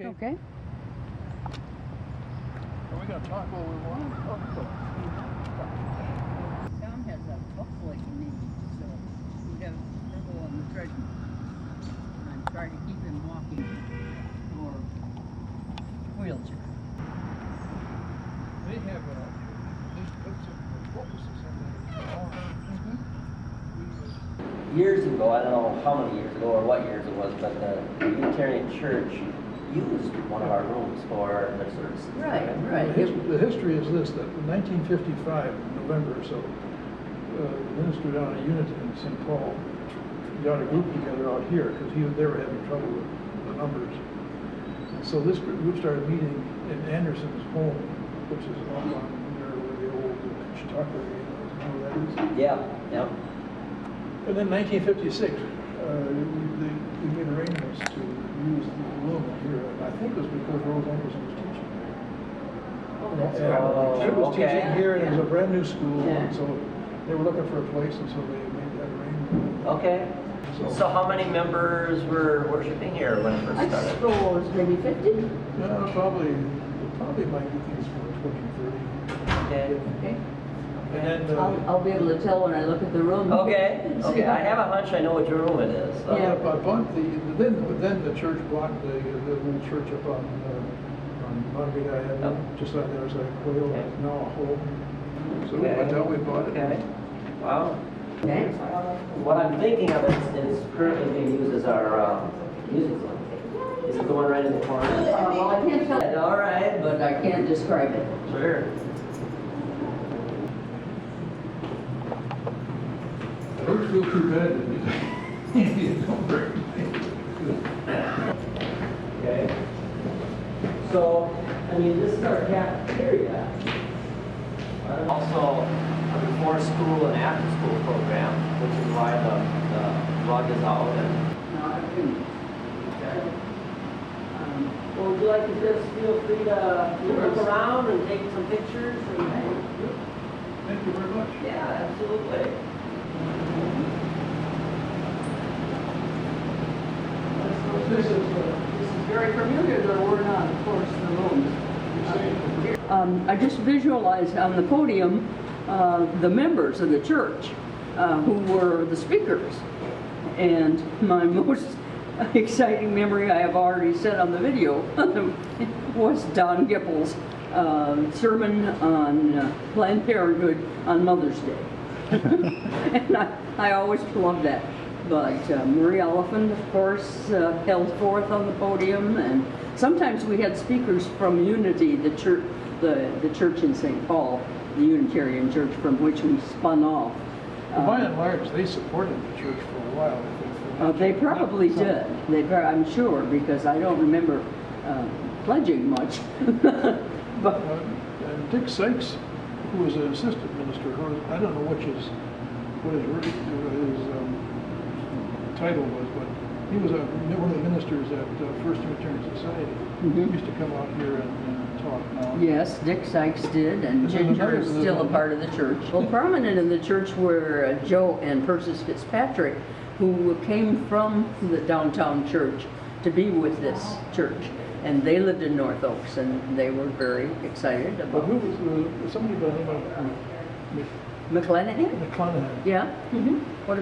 Okay. Okay. Are we going to talk while we're walking? Tom has a buffalo knee, so we have trouble on the treadmill. I'm trying to keep him walking or wheelchair. They have these puts some focuses on that. Years ago, I don't know how many years ago or what years it was, but the Unitarian Church used one of our rooms for their services. Right, right. The history is this, that in 1955, November or so, the minister down at Unity in St. Paul got a group together out here because they were having trouble with the numbers. And so this group started meeting in Anderson's home, which is up on there where the old Chautauqua, you know where that is? Yeah, yeah. And then 1956, we made arrangements to use the room here, and I think it was because Rose Anderson was teaching there. She was teaching here, and it was a brand new school, and so they were looking for a place, and so they made that arrangement. Okay. So how many members were worshiping here when it first I started? suppose maybe 50. Probably might be things for 20, 30. Okay. Okay. And then I'll be able to tell when I look at the room. Okay. Okay. I have a hunch I know what your room it is. So. Yeah. I bought then the church bought the little church up on Monterey Avenue, just on the other side of Quail. Okay. It's now a home. So Okay. that's how we bought it. Okay. Wow. Okay. What I'm thinking of is currently being used as our music room. Is it the one right in the corner? Well, I can't tell. All right, But I can't describe it. Sure. I don't feel too bad that you don't break. Okay. So, I mean, this is our cafeteria. Also, a before school and after school program, which is why the rug is out. No, I couldn't. Okay. Well, would you like to just feel free to look around and take some pictures? Thank you very much. Yeah, absolutely. This is very familiar, though we're not, of course, the rooms. I just visualized on the podium the members of the church who were the speakers. And my most exciting memory, I have already said on the video, was Don Gippel's sermon on Planned Parenthood on Mother's Day. And I always loved that. But Marie Oliphant, of course, held forth on the podium, and sometimes we had speakers from Unity, the church in St. Paul, the Unitarian church from which we spun off. By and large, they supported the church for a while. I think. They probably did. I'm sure, because I don't remember pledging much. But And Dick Sykes, who was an assistant minister, I don't know what his title was, but he was one of the ministers at First Unitarian Society. He used to come out here and talk now. yes, Dick Sykes did, and Ginger is still a part of the church. Well, prominent in the church were Joe and Persis Fitzpatrick, who came from the downtown church to be with this church. And they lived in North Oaks, and they were very excited But about who was somebody by the name of McClanahan? McClanahan? Yeah. What?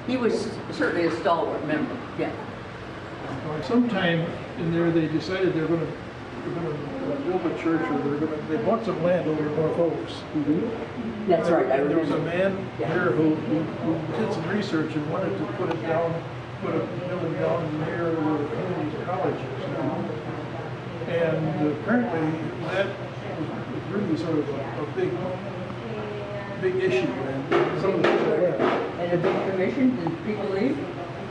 He was certainly a stalwart member. Yeah. sometime in there they decided they're going to build a church, or they bought some land over in North Oaks. That's right. I And there was a remember. man here who did some research and wanted to put a building down near where the community college is now. And apparently that was really sort of a big issue, and some of the people left. And a big commission, did people leave?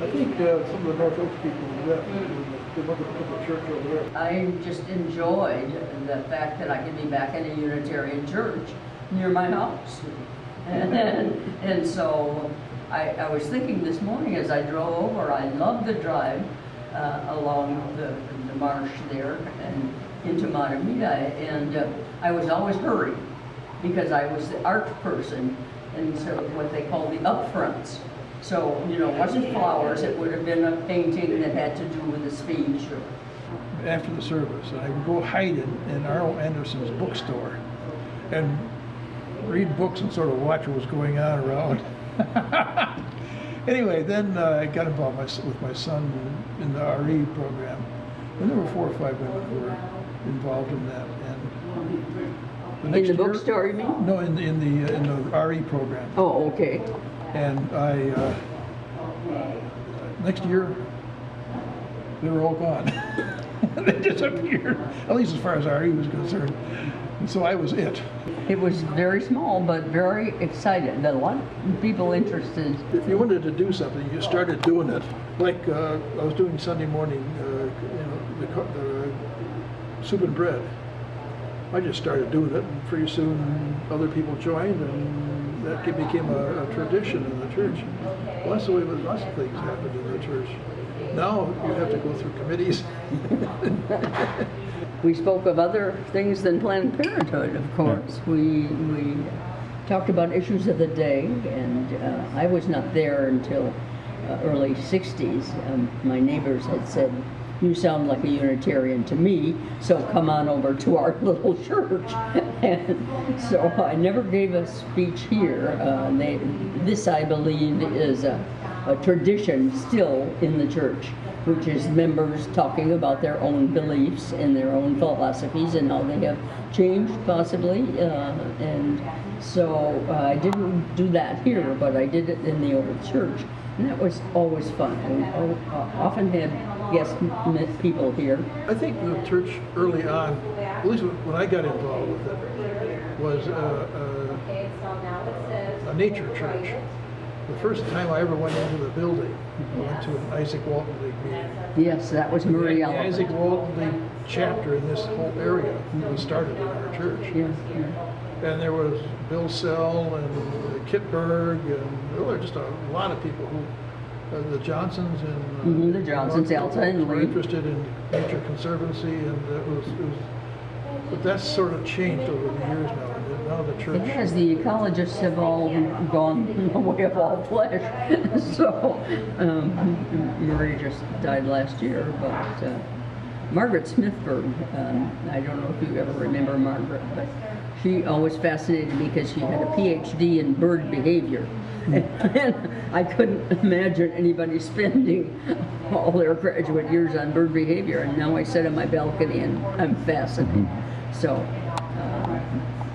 I think some of the North Oaks people left. They wanted to put the church over there. I just enjoyed the fact that I could be back in a Unitarian church near my house. And so I was thinking this morning as I drove over, I loved the drive along the marsh there and into Matamita, and I was always hurried because I was the art person, and so what they call the upfronts. So, you know, it wasn't flowers, it would have been a painting that had to do with the speech. After the service, and I would go hide in Arlo Anderson's bookstore and read books and sort of watch what was going on around. Anyway, then I got involved with my son in the RE program, and there were 4 or 5 women who were involved in that. And In the bookstore, you mean? No, in the RE program. Oh, okay. And I next year they were all gone. They disappeared, at least as far as RE was concerned. And so I was it. It was very small, but very excited. A lot of people interested. If you wanted to do something, you started doing it. Like I was doing Sunday morning, the soup and bread. I just started doing it, and pretty soon other people joined, and that became a tradition in the church. Well, that's the way lots of things happened in the church. Now you have to go through committees. We spoke of other things than Planned Parenthood, of course. We talked about issues of the day, and I was not there until early 60s. My neighbors had said, "You sound like a Unitarian to me, so come on over to our little church." And so I never gave a speech here. This, I believe, is a tradition still in the church, which is members talking about their own beliefs and their own philosophies and how they have changed possibly. And so I didn't do that here, but I did it in the old church. And that was always fun. We often had guest people here. I think the church early on, at least when I got involved with it, was a nature church. The first time I ever went into the building, I went to an Isaac Walton League meeting. Yes, that was Marie The Elephant. Isaac Walton League chapter in this whole area was started in our church. Yeah, yeah. And there was Bill Sell and Kit Berg, and there were just a lot of people who, the Johnsons and The Johnsons, Elsa and were Lee. interested in Nature Conservancy, and but that's sort of changed over the years now. And now the church. It has. The ecologists have all gone the way of all flesh. So Marie just died last year, but Margaret Smithburg, I don't know if you ever remember Margaret, but she always fascinated me because she had a PhD in bird behavior. And I couldn't imagine anybody spending all their graduate years on bird behavior, and now I sit on my balcony and I'm fascinated. So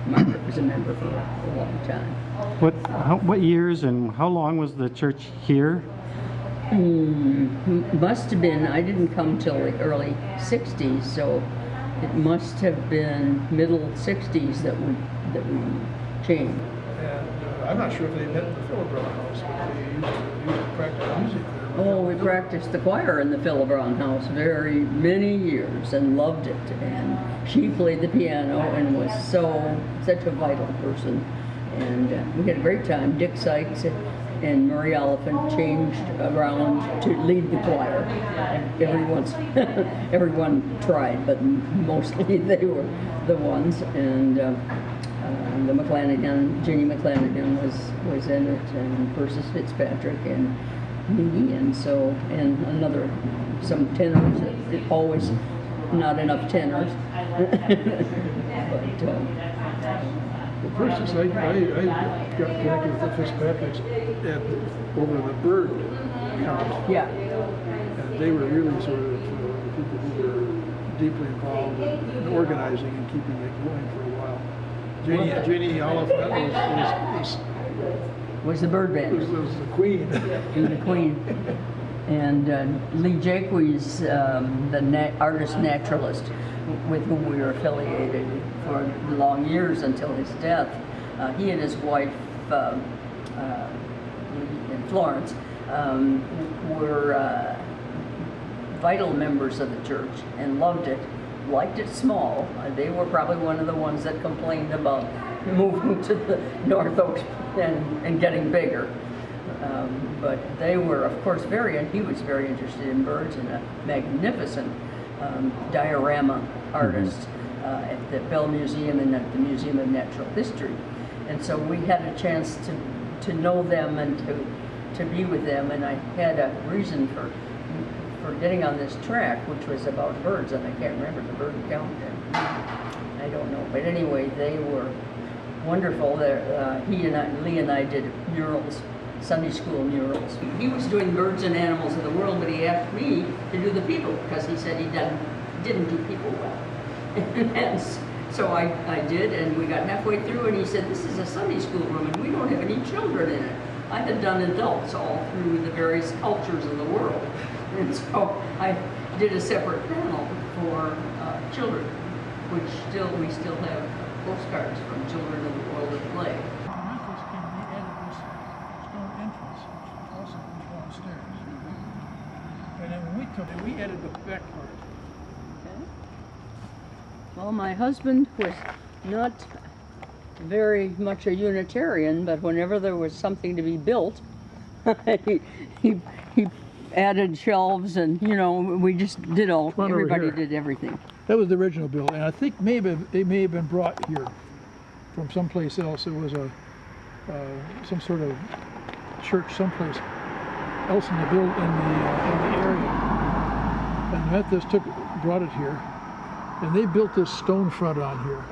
Margaret was a member for a long time. What years and how long was the church here? Must have been, I didn't come till the early 60s, so it must have been middle 60s that we changed. And I'm not sure if they met in the Philibron House, but they used to practice music there. Oh, we practiced the choir in the Philibron House very many years and loved it. And she played the piano and was such a vital person. And we had a great time. Dick Sykes and Marie Elephant changed around to lead the choir. Everyone tried, but mostly they were the ones. And the McClanahan, Jenny McClanahan was in it, and Persis Fitzpatrick and me, and some tenors. Always not enough tenors. But Well, Persis, I got connected with the Fitzpatricks over the bird count. yeah. And they were really sort of the people who were deeply involved in organizing and keeping it going for a while. Janie Oliphant Was the bird band. was the queen. The Queen. And Lee Jaques, the artist naturalist with whom we were affiliated for long years until his death. He and his wife, in Florence, were vital members of the church and loved it, liked it small. They were probably one of the ones that complained about moving to the North Oaks and getting bigger. But they were, of course, he was very interested in birds and a magnificent diorama artist at the Bell Museum and at the Museum of Natural History. And so we had a chance to know them and to be with them, and I had a reason for getting on this track, which was about birds, and I can't remember the bird count there. I don't know, but anyway, they were wonderful. Lee and I did murals, Sunday school murals. He was doing birds and animals of the world, but he asked me to do the people because he said he didn't do people well. And so I did, and we got halfway through, and he said, "This is a Sunday school room, and we don't have any children in it." I had done adults all through the various cultures of the world, and so I did a separate panel for children, which we still have postcards from children of the world at play. Memphis came, we added this stone entrance, which also goes downstairs. And then when we took it, we added the back part. Okay. Well, my husband was not very much a Unitarian, but whenever there was something to be built, he added shelves, and we just did everybody did everything. That was the original build, and I think they may have been brought here from someplace else. It was some sort of church someplace else in the area, and the Methodists brought it here, and they built this stone front on here.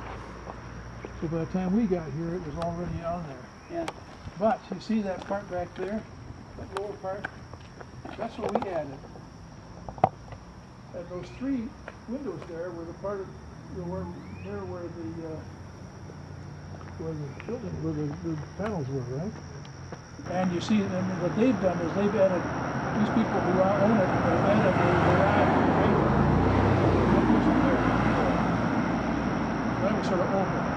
So by the time we got here, it was already on there. Yeah. But you see that part back there, that lower part? That's what we added. And those three windows there were the part of where the panels were, right? And you see, and what they've done is they've added, these people who own it, they've added a garage right there. That was sort of open.